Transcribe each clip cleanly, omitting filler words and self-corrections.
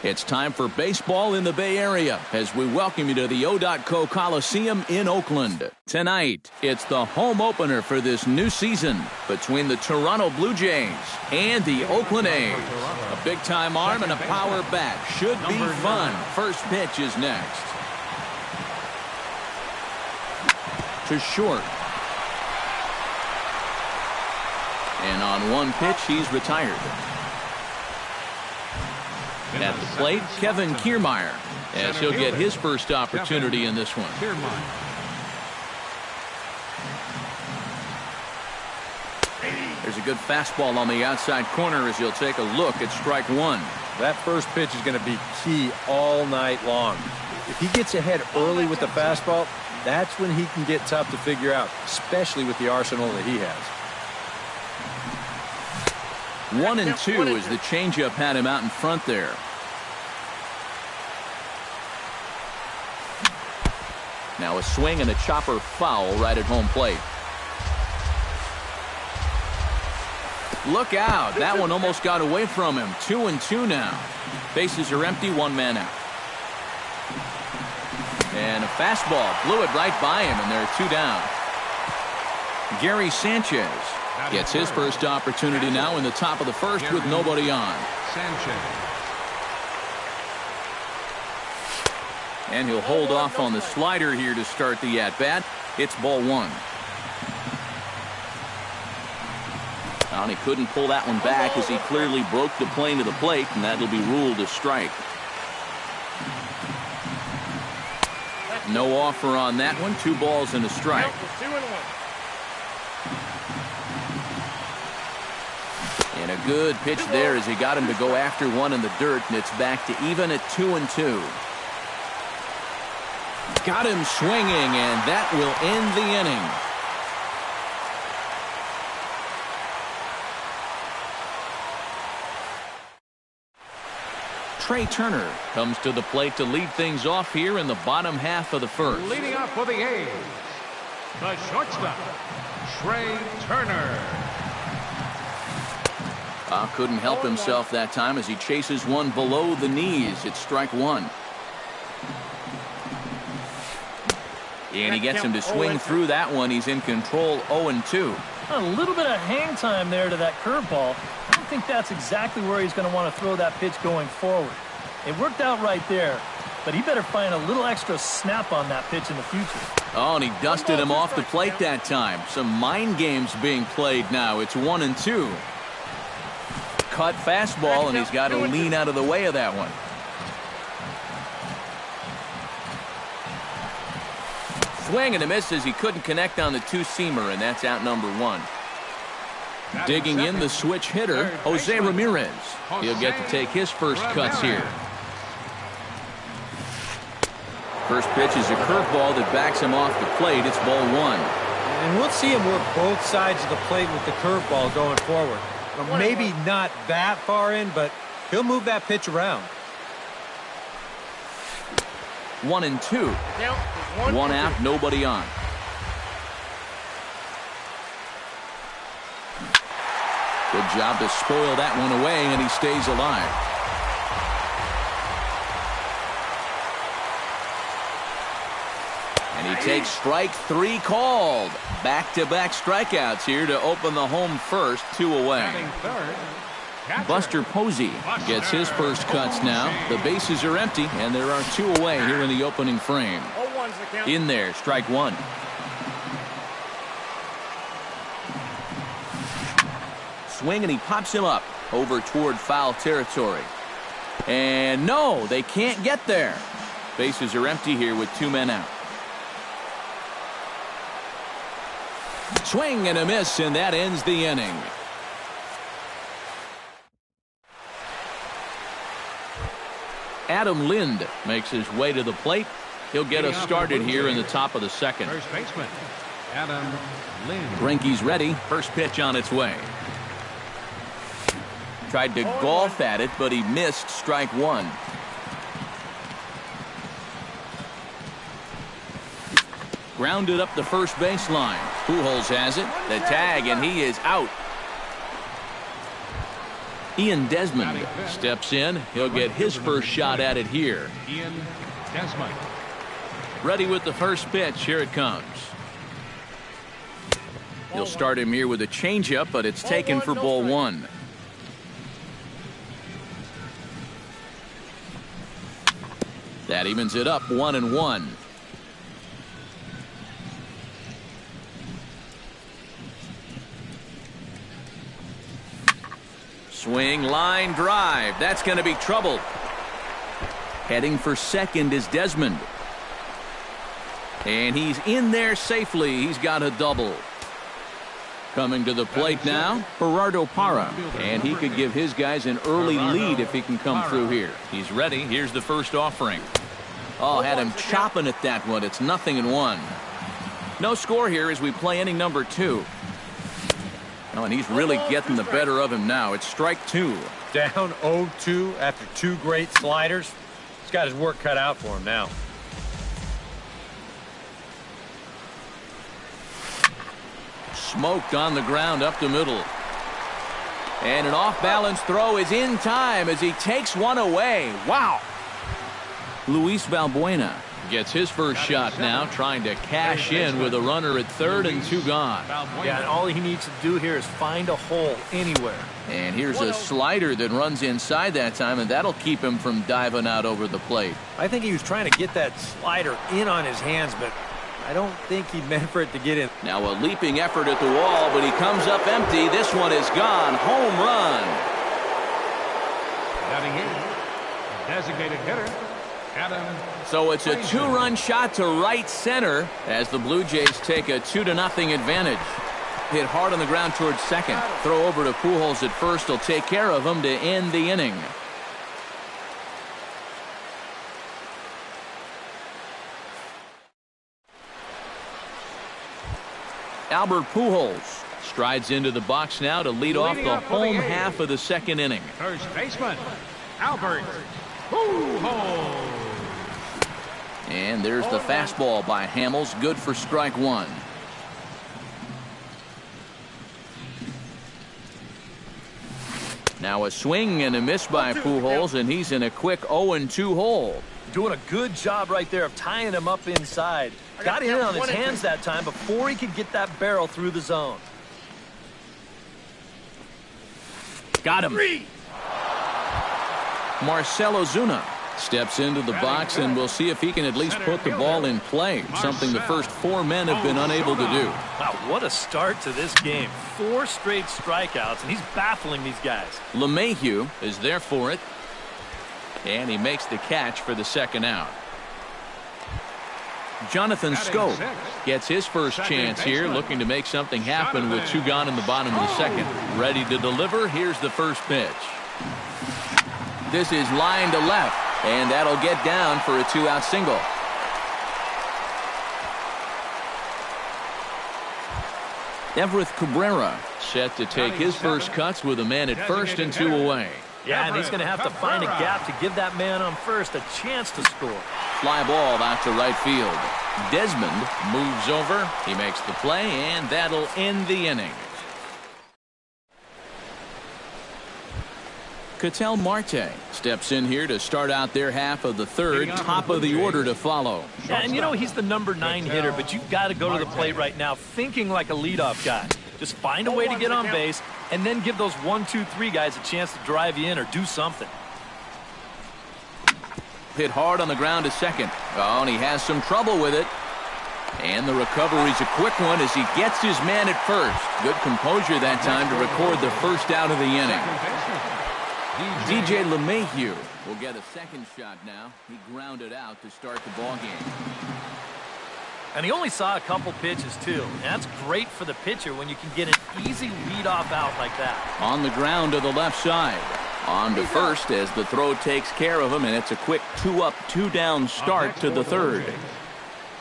It's time for baseball in the Bay Area as we welcome you to the O.co Coliseum in Oakland. Tonight, it's the home opener for this new season between the Toronto Blue Jays and the Oakland A's. A big-time arm and a power bat should be fun. First pitch is next. To short. And on one pitch, he's retired. At the plate, Kevin Kiermaier, as he'll get his first opportunity in this one. There's a good fastball on the outside corner as he'll take a look at strike one. That first pitch is going to be key all night long. If he gets ahead early with the fastball, that's when he can get tough to figure out, especially with the arsenal that he has. 1-2 as the changeup had him out in front there. Now a swing and a chopper foul right at home plate. Look out. That one almost got away from him. 2-2 now. Bases are empty, one man out. And a fastball blew it right by him, and there are two down. Gary Sanchez gets his first opportunity now in the top of the first with nobody on. And he'll hold off on the slider here to start the at-bat. It's ball one. And he couldn't pull that one back as he clearly broke the plane to the plate, and that'll be ruled a strike. No offer on that one. 2 balls and a strike. And a good pitch there as he got him to go after one in the dirt, and it's back to even at 2-2. Got him swinging, and that will end the inning. Trey Turner comes to the plate to lead things off here in the bottom half of the first. Leading off for the A's, the shortstop, Trey Turner. Couldn't help himself that time as he chases one below the knees. It's strike one. And he gets him to swing through that one. He's in control. 0-2. A little bit of hang time there to that curveball. I don't think that's exactly where he's going to want to throw that pitch going forward. It worked out right there, but he better find a little extra snap on that pitch in the future. Oh, and he dusted him off the plate that time. Some mind games being played now. It's 1-2. Cut fastball, and he's got to lean out of the way of that one. Swing and a miss as he couldn't connect on the two-seamer, and that's out number one. Digging in the switch hitter, Jose Ramirez. He'll get to take his first cuts here. First pitch is a curveball that backs him off the plate. It's ball one. And we'll see him work both sides of the plate with the curveball going forward. Well, maybe not that far in, but he'll move that pitch around. 1-2. One out, nobody on. Good job to spoil that one away, and he stays alive. And he takes strike 3 called. Back-to-back strikeouts here to open the home first, 2 away. Buster Posey gets his first cuts now. The bases are empty, and there are 2 away here in the opening frame. In there, strike 1. Swing, and he pops him up over toward foul territory. And no, they can't get there. Bases are empty here with 2 men out. Swing and a miss, and that ends the inning. Adam Lind makes his way to the plate. He'll get us started here in the top of the second. First baseman, Adam Lind. Greinke's ready. First pitch on its way. Tried to golf at it, but he missed strike 1. Grounded up the first baseline. Pujols has it. The tag, and he is out. Ian Desmond steps in. He'll get his first shot at it here. Ian Desmond. Ready with the first pitch. Here it comes. He'll start him here with a changeup, but it's taken for ball one. That evens it up 1-1. Swing, line, drive. That's going to be trouble. Heading for second is Desmond. And he's in there safely. He's got a double. Coming to the plate now, Gerardo Parra. And he could give his guys an early lead if he can come through here. He's ready. Here's the first offering. Oh, had him chopping at that one. It's 0-1. No score here as we play inning number 2. Oh, and he's really getting the better of him now. It's strike 2. Down 0-2 after 2 great sliders. He's got his work cut out for him now. Smoked on the ground up the middle. And an off-balance throw is in time as he takes one away. Wow. Luis Valbuena gets his first shot now, trying to cash in with a runner at third and 2 gone. Yeah, and all he needs to do here is find a hole anywhere. And here's a slider that runs inside that time, and that'll keep him from diving out over the plate. I think he was trying to get that slider in on his hands, but I don't think he meant for it to get in. Now a leaping effort at the wall, but he comes up empty. This one is gone. Home run. Batting in, designated hitter, Adam. So it's a 2-run shot to right center as the Blue Jays take a 2-0 advantage. Hit hard on the ground towards second. Throw over to Pujols at first. He'll take care of him to end the inning. Albert Pujols strides into the box now to lead off the home half of the second inning. First baseman, Albert Pujols. And there's the fastball by Hamels, good for strike 1. Now a swing and a miss by Pujols, and he's in a quick 0-2 hole. Doing a good job right there of tying him up inside. Got in on his hands that time before he could get that barrel through the zone. Got him. Marcell Ozuna steps into the box, and we'll see if he can at least put the ball in play, something the first 4 men have been unable to do. Wow, what a start to this game. 4 straight strikeouts, and he's baffling these guys. LeMahieu is there for it, and he makes the catch for the second out. Jonathan Schoop gets his first chance here, looking to make something happen with 2 gone in the bottom of the second. Ready to deliver. Here's the first pitch. This is line to left, and that'll get down for a 2-out single. Everett Cabrera set to take his first cuts with a man at first and 2 away. Yeah, and he's going to have to find a gap to give that man on first a chance to score. Fly ball out to right field. Desmond moves over. He makes the play, and that'll end the inning. Ketel Marte steps in here to start out their half of the third. Top of the order to follow. Yeah, and you know he's the number 9 hitter, but you've got to go to the plate right now thinking like a leadoff guy. Just find a way to get on base and then give those 1, 2, 3 guys a chance to drive you in or do something. Hit hard on the ground to second. Oh, and he has some trouble with it. And the recovery's a quick one as he gets his man at first. Good composure that time to record the first out of the inning. DJ LeMahieu will get a second shot now. He grounded out to start the ballgame. And he only saw a couple pitches, too. And that's great for the pitcher when you can get an easy leadoff out like that. On the ground to the left side. On to first as the throw takes care of him, and it's a quick 2-up, 2-down start to the third.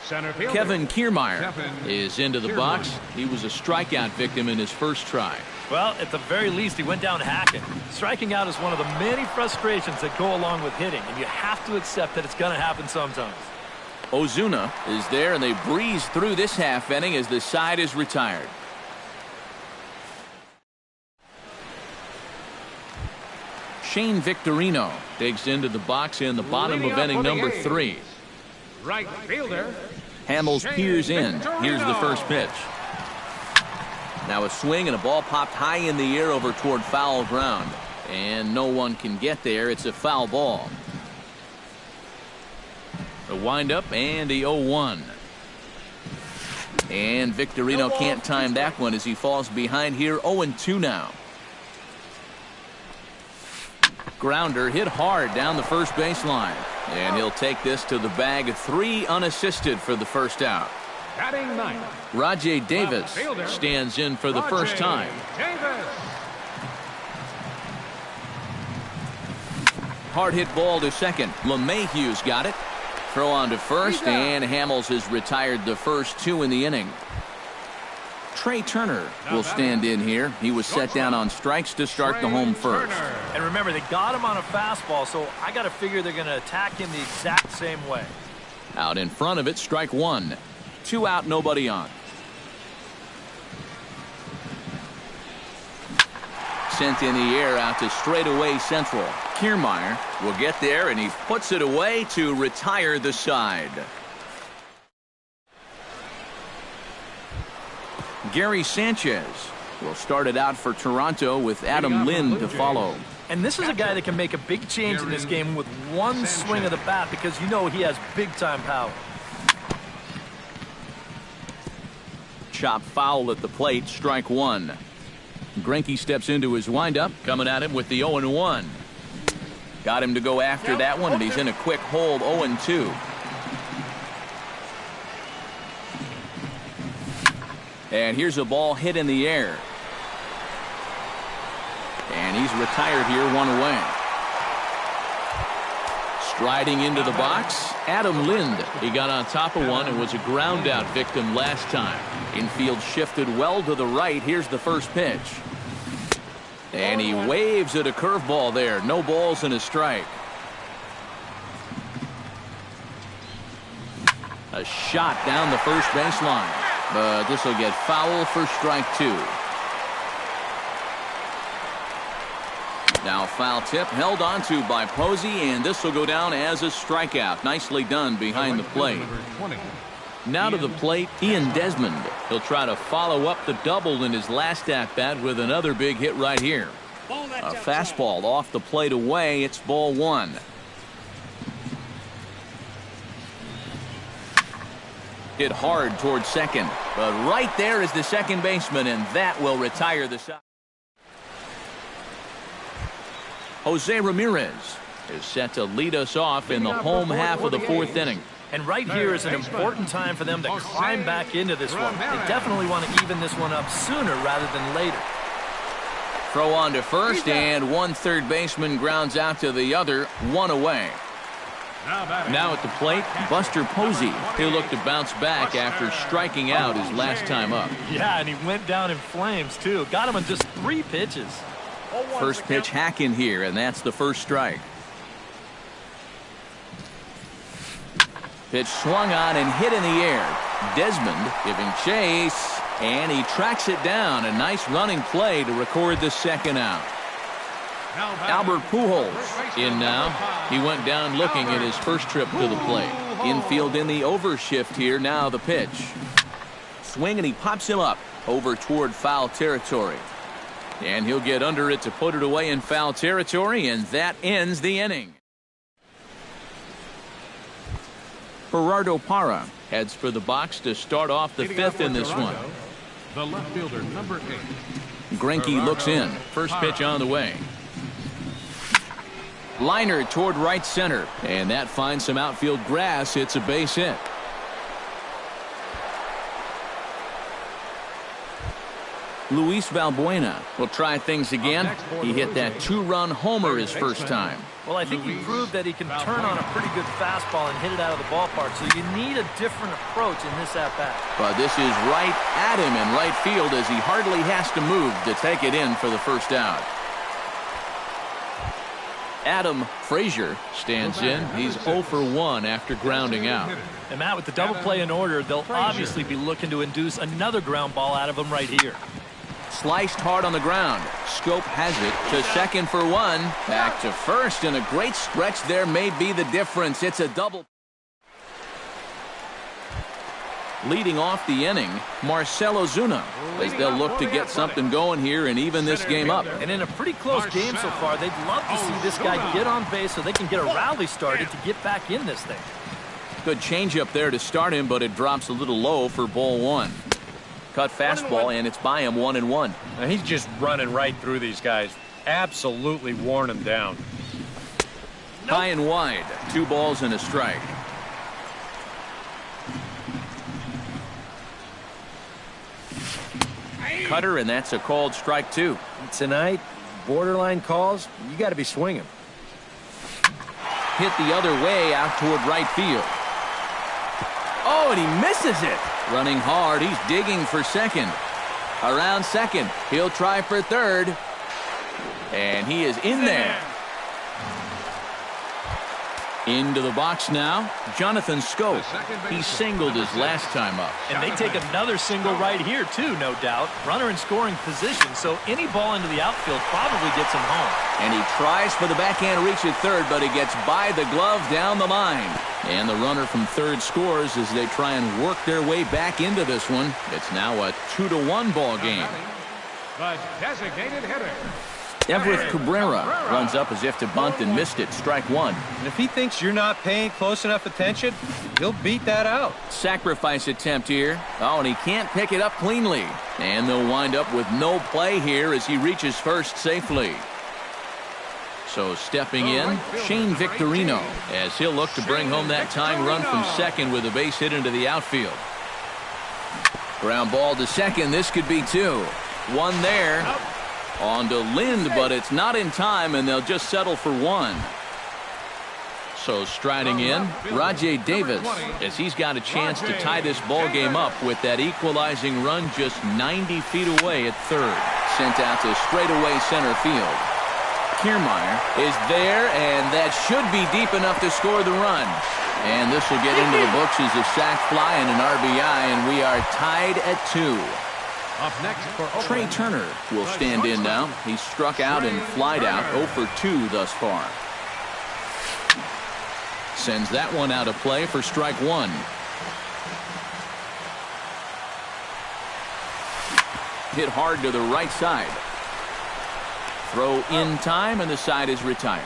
Kevin Kiermaier is into the box. He was a strikeout victim in his first try. Well, at the very least, he went down hacking. Striking out is one of the many frustrations that go along with hitting, and you have to accept that it's going to happen sometimes. Ozuna is there, and they breeze through this half inning as the side is retired. Shane Victorino digs into the box in the bottom of inning number 3. Right fielder. Hamels peers in. Here's the first pitch. Now a swing and a ball popped high in the air over toward foul ground. And no one can get there. It's a foul ball. The windup and the 0-1. And Victorino can't time that one as he falls behind here. 0-2 now. Grounder hit hard down the first baseline. And he'll take this to the bag. 3 unassisted for the first out. Batting ninth. Rajay Davis stands in for the first time. Davis. Hard hit ball to second. LeMahieu's got it. Throw on to first, and Hamels has retired the first 2 in the inning. Trey Turner will stand in here. He was set down on strikes to start the home first. And remember, they got him on a fastball, so I got to figure they're going to attack him the exact same way. Out in front of it, strike 1. 2 out, nobody on. Sent in the air out to straightaway central. Kiermaier will get there, and he puts it away to retire the side. Gary Sanchez will start it out for Toronto with Adam Lind to follow. And this is a guy that can make a big change in this game with one swing of the bat because you know he has big-time power. Chop foul at the plate, strike 1. Greinke steps into his windup, coming at him with the 0-1. Got him to go after that one, and he's in a quick hold. 0-2. And here's a ball hit in the air. And he's retired here, 1 away. Striding into the box, Adam Lind. He got on top of one and was a ground out victim last time. Infield shifted well to the right. Here's the first pitch. And he waves at a curveball there. No balls and a strike. A shot down the first baseline. But this will get foul for strike 2. Now foul tip held onto by Posey, and this will go down as a strikeout. Nicely done behind the plate. Now to the plate, Ian Desmond. He'll try to follow up the double in his last at-bat with another big hit right here. A fastball off the plate away. It's ball 1. Hit hard towards second, but right there is the second baseman, and that will retire the side. Jose Ramirez is set to lead us off in the home half of the 4th inning. And right here is an important time for them to climb back into this one. They definitely want to even this one up sooner rather than later. Throw on to first, and one third baseman grounds out to the other, 1 away. Now at the plate, Buster Posey. He'll look to bounce back after striking out his last time up. Yeah, and he went down in flames, too. Got him on just 3 pitches. First pitch hack in here, and that's the first strike. Pitch swung on and hit in the air. Desmond giving chase, and he tracks it down. A nice running play to record the second out. Albert Pujols in now. He went down looking at his first trip to the plate. Infield in the overshift here. Now the pitch. Swing, and he pops him up over toward foul territory. And he'll get under it to put it away in foul territory, and that ends the inning. Gerardo Parra heads for the box to start off the 5th in this one. The left fielder, number 8. Greinke looks in. First pitch on the way. Liner toward right center, and that finds some outfield grass. It's a base hit. Luis Valbuena will try things again. He hit that 2-run homer his first time. Well, I think he proved that he can turn on a pretty good fastball and hit it out of the ballpark, so you need a different approach in this at-bat. But this is right at him in right field as he hardly has to move to take it in for the first out. Adam Frazier stands in. He's 0 for 1 after grounding out. And Matt, with the double play in order, they'll obviously be looking to induce another ground ball out of him right here. sliced hard on the ground. Scope has it to second for one. Back to first, and a great stretch there may be the difference. It's a double. Leading off the inning, Marcell Ozuna, as they'll look to get something going here and even this game up. And in a pretty close game so far, they'd love to see this guy get on base so they can get a rally started to get back in this thing. Good changeup there to start him, but it drops a little low for ball one. Cut fastball, and it's by him 1-1. Now he's just running right through these guys. Absolutely worn them down. High and wide, 2 balls and a strike. Cutter, and that's a called strike 2. Tonight, borderline calls, you got to be swinging. Hit the other way out toward right field. Oh, and he misses it. Running hard, he's digging for second. Around second, he'll try for third. And he is in there. Into the box now, Jonathan Scope. He singled his last time up. And they take another single right here, too, no doubt. Runner in scoring position, so any ball into the outfield probably gets him home. And he tries for the backhand reach at third, but he gets by the glove down the line. And the runner from third scores as they try and work their way back into this one. It's now a 2-1 ball game. The designated hitter. Everett Cabrera runs up as if to bunt and missed it. Strike 1. And if he thinks you're not paying close enough attention, he'll beat that out. Sacrifice attempt here. Oh, and he can't pick it up cleanly. And they'll wind up with no play here as he reaches first safely. So stepping in, Shane Victorino, as he'll look to bring home that tying run from second with a base hit into the outfield. Ground ball to second. This could be 2. 1 there. On to Lind, but it's not in time, and they'll just settle for 1. So striding in, Rajay Davis, as he's got a chance to tie this ball game up with that equalizing run just 90 feet away at third. Sent out to straightaway center field. Kiermaier is there, and that should be deep enough to score the run. And this will get into the books as a sac fly and an RBI, and we are tied at 2. Up next for Trey Turner will stand in now. He's struck out and flied out 0 for 2 thus far. Sends that one out of play for strike 1. Hit hard to the right side. Throw in time, and the side is retired.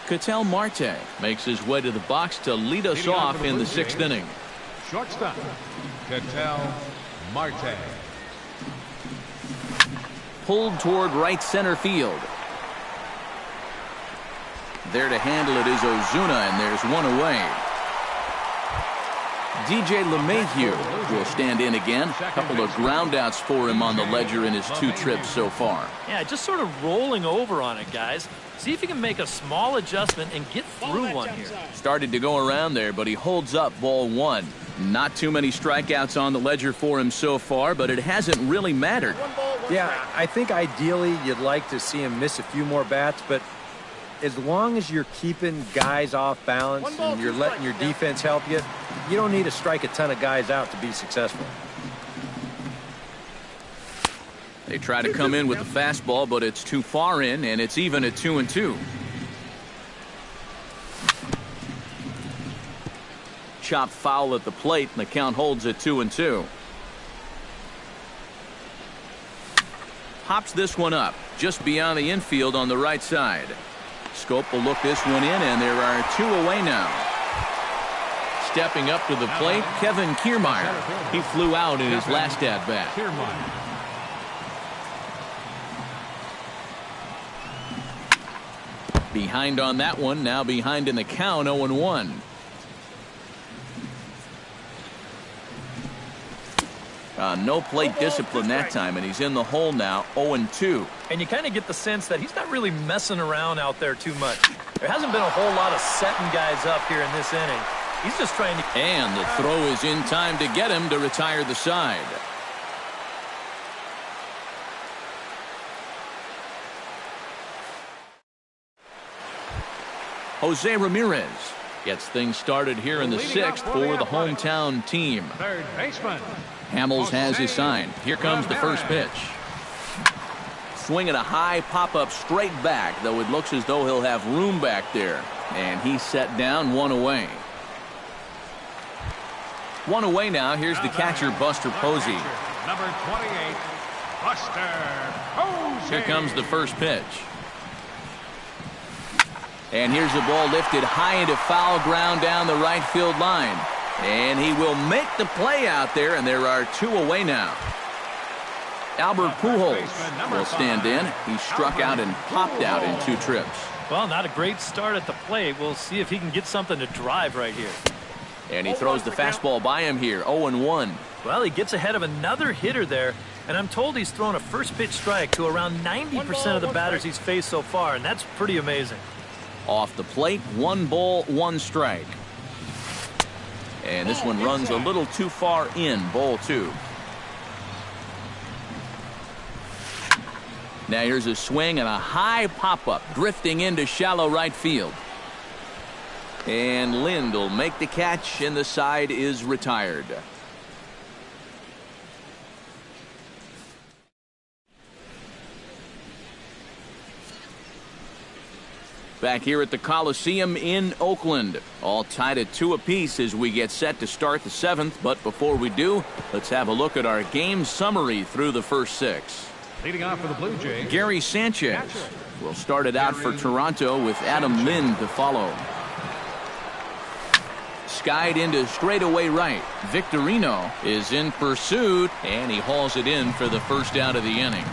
Ketel Marte makes his way to the box to lead us off in the 6th inning. Shortstop, Ketel Marte. Pulled toward right center field. There to handle it is Ozuna, and there's one away. DJ LeMahieu will stand in again. A couple of groundouts for him on the ledger in his 2 trips so far. Yeah, just sort of rolling over on it, guys. See if he can make a small adjustment and get through one here. Started to go around there, but he holds up ball 1. Not too many strikeouts on the ledger for him so far, but it hasn't really mattered. Yeah, I think ideally you'd like to see him miss a few more bats, but as long as you're keeping guys off balance and you're letting your defense help you, you don't need to strike a ton of guys out to be successful. They try to come in with the fastball, but it's too far in, and it's even at 2-2. Chopped foul at the plate, and the count holds at 2-2. Hops this one up, just beyond the infield on the right side. Scope will look this one in, and there are 2 away now. Stepping up to the plate, Kevin Kiermaier. He flew out in his last at-bat. Behind on that one, now behind in the count, 0-1. No plate discipline that time, and he's in the hole now, 0-2. And you kind of get the sense that he's not really messing around out there too much. There hasn't been a whole lot of setting guys up here in this inning. He's just trying to... And the throw is in time to get him to retire the side. Jose Ramirez gets things started here in the 6th for the hometown team. Third baseman. Hamels has his sign. Here comes the first pitch. Swinging a high pop-up straight back, though it looks as though he'll have room back there. And he's set down, 1 away. 1 away now. Here's the catcher, Buster Posey. Number 28, Buster Posey. Here comes the first pitch. And here's the ball lifted high into foul ground down the right field line. And he will make the play out there, and there are 2 away now. Albert Pujols will stand in. He struck out and popped out in 2 trips. Well, not a great start at the plate. We'll see if he can get something to drive right here. And he throws the fastball by him here, 0-1. Well, he gets ahead of another hitter there, and I'm told he's thrown a first pitch strike to around 90% of the batters he's faced so far, and that's pretty amazing. Off the plate, 1 ball, 1 strike. And this one runs a little too far in, ball 2. Now here's a swing and a high pop-up, drifting into shallow right field. And Lind will make the catch, and the side is retired. Back here at the Coliseum in Oakland. All tied at 2 apiece as we get set to start the 7th. But before we do, let's have a look at our game summary through the first 6. Leading off for the Blue Jays, Gary Sanchez will start it out for Toronto with Adam Lind to follow. Skied into straightaway right. Victorino is in pursuit, and he hauls it in for the first out of the inning.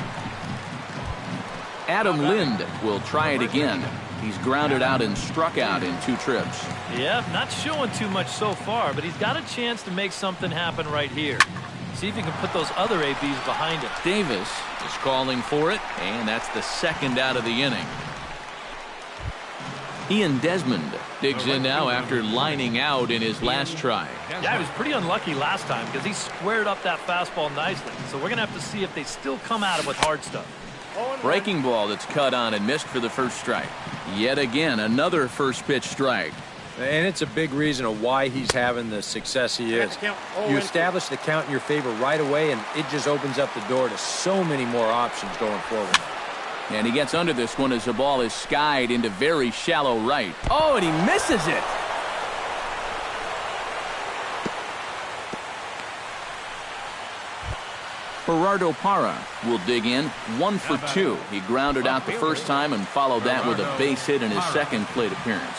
Adam Lind will try it again. He's grounded out and struck out in 2 trips. Yeah, not showing too much so far, but he's got a chance to make something happen right here. See if he can put those other ABs behind him. Davis is calling for it, and that's the 2nd out of the inning. Ian Desmond digs in now after lining out in his last try. Yeah, he was pretty unlucky last time because he squared up that fastball nicely. So we're going to have to see if they still come at it with hard stuff. Breaking ball that's cut on and missed for the first strike. Yet again, another first pitch strike. And it's a big reason of why he's having the success he is. You establish the count in your favor right away, and it just opens up the door to so many more options going forward. And he gets under this one as the ball is skied into very shallow right. Oh, and he misses it. Gerardo Parra will dig in, 1 for 2. He grounded out the first time and followed that with a base hit in his second plate appearance.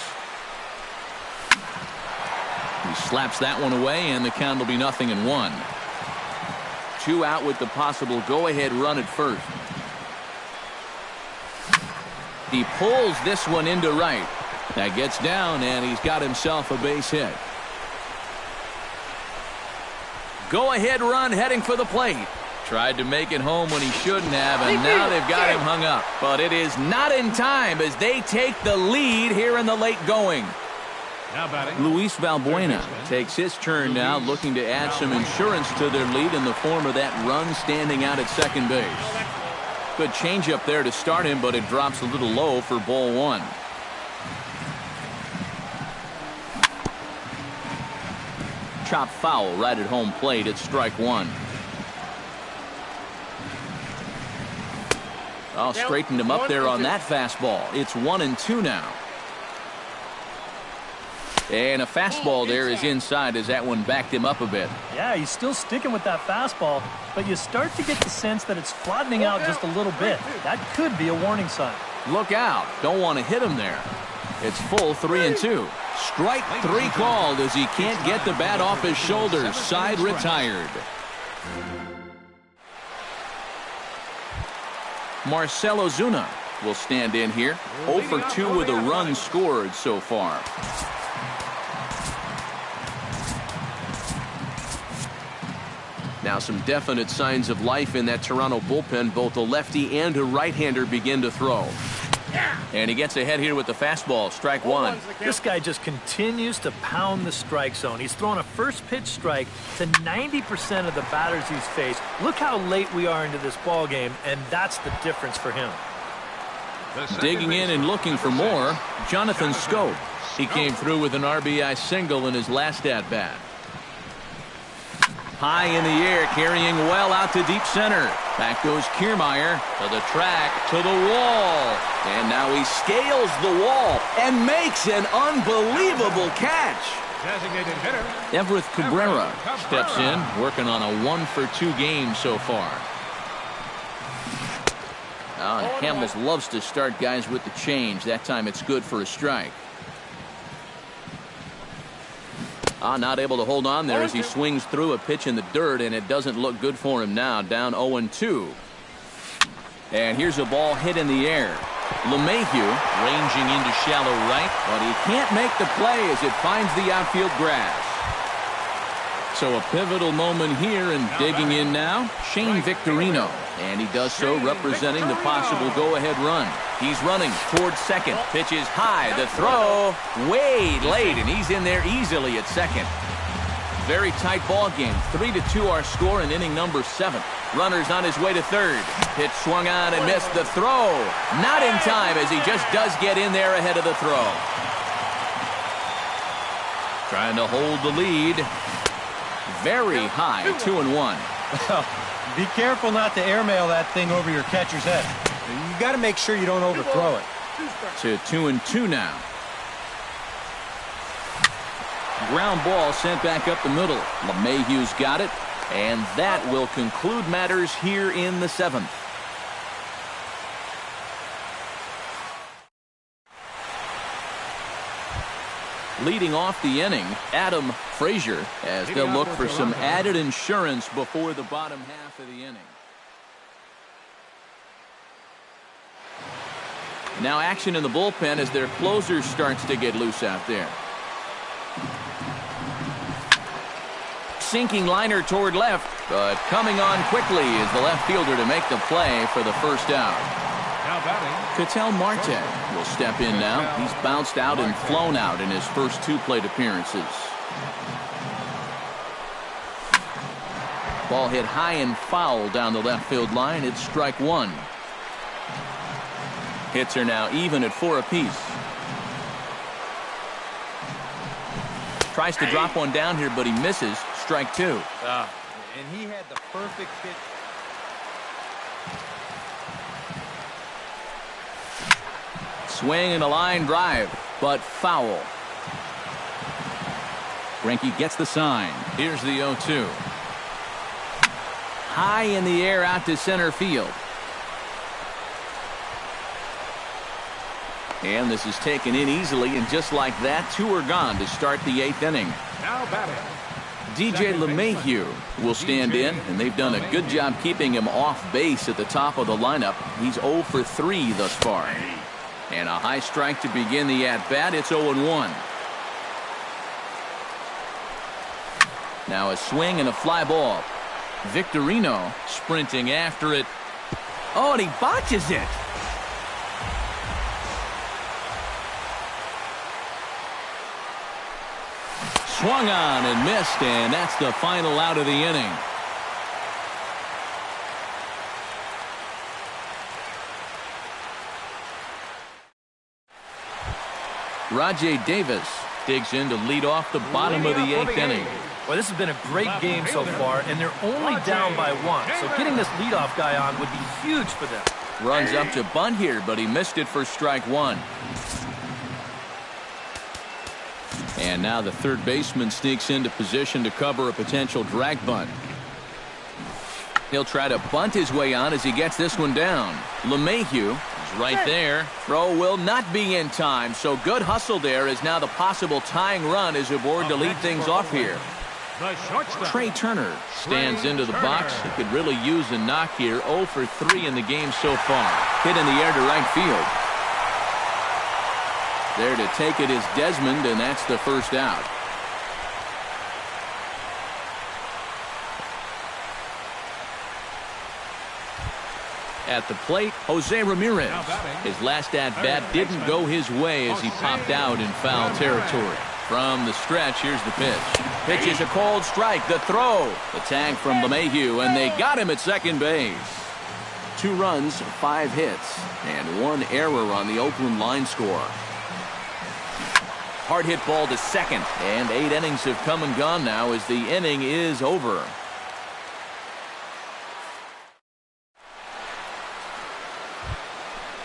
He slaps that one away, and the count will be 0-1. 2 out with the possible go-ahead run at first. He pulls this one into right. That gets down, and he's got himself a base hit. Go-ahead run heading for the plate. Tried to make it home when he shouldn't have, and now they've got him hung up. But it is not in time as they take the lead here in the late going. now batting, Luis Valbuena takes his turn now, looking to add some insurance to their lead in the form of that run standing out at second base. Good changeup there to start him, but it drops a little low for ball 1. Chopped foul right at home plate. It's strike 1. Oh, straightened him up there on that fastball. It's 1-2 now. And a fastball there is inside as that one backed him up a bit. Yeah, he's still sticking with that fastball, but you start to get the sense that it's flattening out just a little bit. That could be a warning sign. Look out. Don't want to hit him there. It's full 3-2. Strike 3 called as he can't get the bat off his shoulders. Side retired. Marcell Ozuna will stand in here. 0 for 2 with a run scored so far. Now some definite signs of life in that Toronto bullpen. Both a lefty and a right-hander begin to throw. And he gets ahead here with the fastball. Strike 1. This guy just continues to pound the strike zone. He's thrown a first pitch strike to 90% of the batters he's faced. Look how late we are into this ball game, and that's the difference for him. Digging in and looking for more, Jonathan Scope. He came through with an RBI single in his last at-bat. High in the air, carrying well out to deep center. Back goes Kiermaier to the track, to the wall. And now he scales the wall and makes an unbelievable catch. Designated hitter Everett Cabrera steps in, working on a 1-for-2 game so far. And Hamels loves to start guys with the change. That time it's good for a strike. Not able to hold on there as he swings through a pitch in the dirt, and it doesn't look good for him now. Down 0-2. And here's a ball hit in the air. LeMahieu ranging into shallow right, but he can't make the play as it finds the outfield grass. So a pivotal moment here, and digging in now, Shane Victorino. And he does so representing the possible go-ahead run. He's running towards second. Pitch is high. The throw way late, and he's in there easily at second. Very tight ball game. 3-2 our score in inning number 7. Runner's on his way to third. Pitch swung on and missed. The throw not in time as he just does get in there ahead of the throw. Trying to hold the lead. Very high, 2-1. Be careful not to airmail that thing over your catcher's head. You got to make sure you don't overthrow it. To 2-2 now. Ground ball sent back up the middle. LeMahieu's got it, and that will conclude matters here in the 7th. Leading off the inning, Adam Frazier, as they'll look for some added insurance before the bottom half of the inning. Now action in the bullpen as their closer starts to get loose out there. Sinking liner toward left, but coming on quickly is the left fielder to make the play for the first out. Ketel Marte will step in now. He's bounced out and flown out in his first 2 plate appearances. Ball hit high and foul down the left field line. It's strike 1. Hits are now even at 4 apiece. Tries to drop one down here, but he misses. Strike 2. And he had the perfect pitch. Swing and a line drive, but foul. Greinke gets the sign. Here's the 0-2. High in the air out to center field. And this is taken in easily, and just like that, 2 are gone to start the 8th inning. now batting. DJ LeMahieu will stand in, and they've done a good job keeping him off base at the top of the lineup. He's 0 for 3 thus far. And a high strike to begin the at-bat. It's 0-1. Now a swing and a fly ball. Victorino sprinting after it. Oh, and he botches it. Swung on and missed, and that's the final out of the inning. Rajay Davis digs in to lead off the bottom of the 8th inning. Well, this has been a great game so far, and they're only down by 1. So getting this leadoff guy on would be huge for them. Runs up to bunt here, but he missed it for strike 1. And now the third baseman sneaks into position to cover a potential drag bunt. He'll try to bunt his way on as he gets this one down. LeMahieu is right there. Throw will not be in time, so good hustle there as now the possible tying run is aboard to lead things off here. Trey Turner stands into the box. He could really use a knock here. 0 for 3 in the game so far. Hit in the air to right field. There to take it is Desmond, and that's the first out. At the plate, Jose Ramirez. His last at-bat didn't go his way as he popped out in foul territory. From the stretch, here's the pitch. Pitch is a cold strike. The throw. The tag from LeMahieu, and they got him at second base. 2 runs, 5 hits, and 1 error on the Oakland line score. Hard hit ball to second, and 8 innings have come and gone now as the inning is over.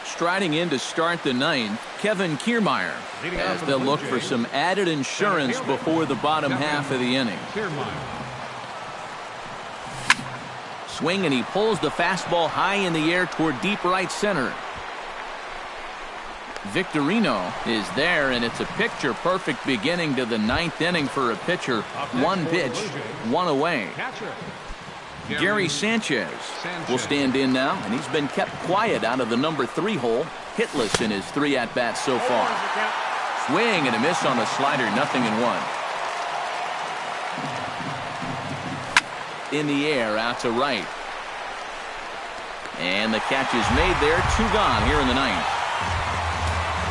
Striding in to start the 9th, Kevin Kiermaier, as they'll look for some added insurance before the bottom half of the inning. Swing, and he pulls the fastball high in the air toward deep right center. Victorino is there, and it's a picture-perfect beginning to the 9th inning for a pitcher. 1 pitch, 1 away. Gary Sanchez will stand in now, and he's been kept quiet out of the number 3 hole, hitless in his 3 at-bats so far. Swing and a miss on the slider, 0-1. In the air, out to right. And the catch is made there, 2 gone here in the 9th.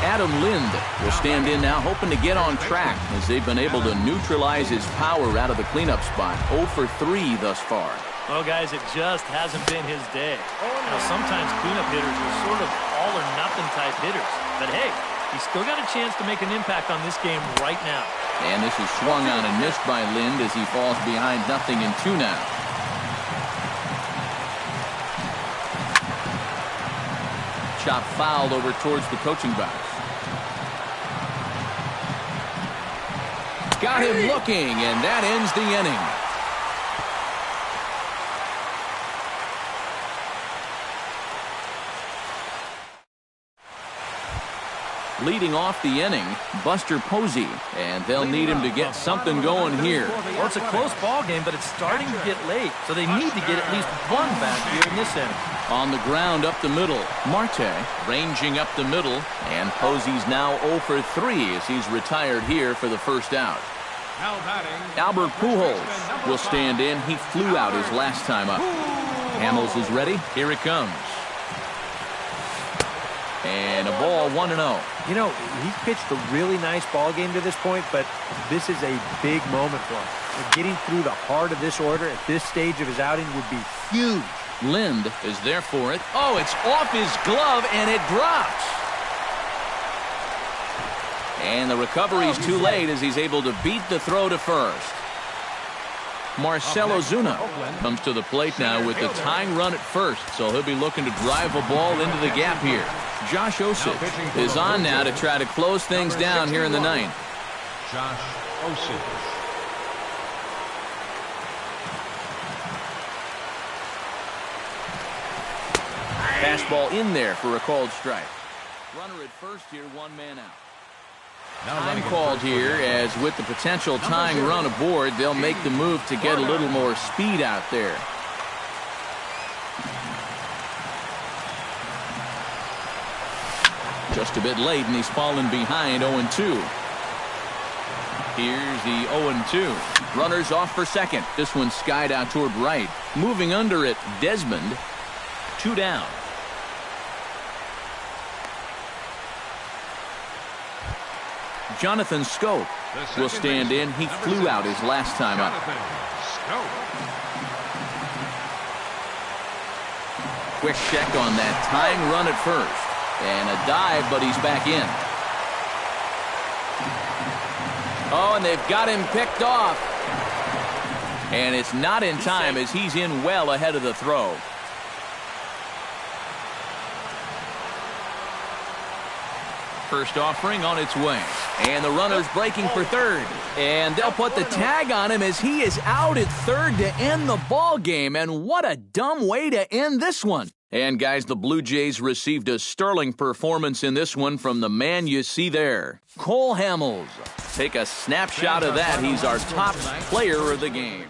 Adam Lind will stand in now, hoping to get on track as they've been able to neutralize his power out of the cleanup spot. 0 for 3 thus far. Well, guys, it just hasn't been his day. Now, sometimes cleanup hitters are sort of all-or-nothing type hitters. But, hey, he's still got a chance to make an impact on this game right now. And this is swung on and missed by Lind as he falls behind 0-2 now. Chop fouled over towards the coaching box. Got him looking, and that ends the inning. Leading off the inning, Buster Posey, and they'll need him to get something going here. Well, it's a close ball game, but it's starting to get late, so they need to get at least 1 back here in this inning. On the ground up the middle, Marte ranging up the middle, and Posey's now 0 for 3 as he's retired here for the first out. Albert Pujols will stand in. He flew out his last time up. Hamels is ready. Here it comes. And a ball, 1-0. You know, he's pitched a really nice ball game to this point, but this is a big moment for him. Getting through the heart of this order at this stage of his outing would be huge. Lind is there for it. Oh, it's off his glove, and it drops. And the recovery's too late as he's able to beat the throw to first. Marcell Ozuna comes to the plate now with the tying run at first, so he'll be looking to drive a ball into the gap here. Josh Osich is on now to try to close things down here in the 9th. Josh Osich. Fastball in there for a called strike. Runner at first here, 1 man out. Time called here as with the potential tying run aboard, they'll make the move to get a little more speed out there. Just a bit late, and he's fallen behind 0-2. Here's the 0-2. Runners off for second. This one skied out toward right. Moving under it, Desmond. 2 down. Jonathan Scope will stand in. He flew out his last time up. Quick check on that tying run at first. And a dive, but he's back in. Oh, and they've got him picked off. And it's not in time as he's in well ahead of the throw. First offering on its way. And the runner's breaking for third. And they'll put the tag on him as he is out at third to end the ball game. And what a dumb way to end this one. And guys, the Blue Jays received a sterling performance in this one from the man you see there, Cole Hamels. Take a snapshot of that. He's our top player of the game.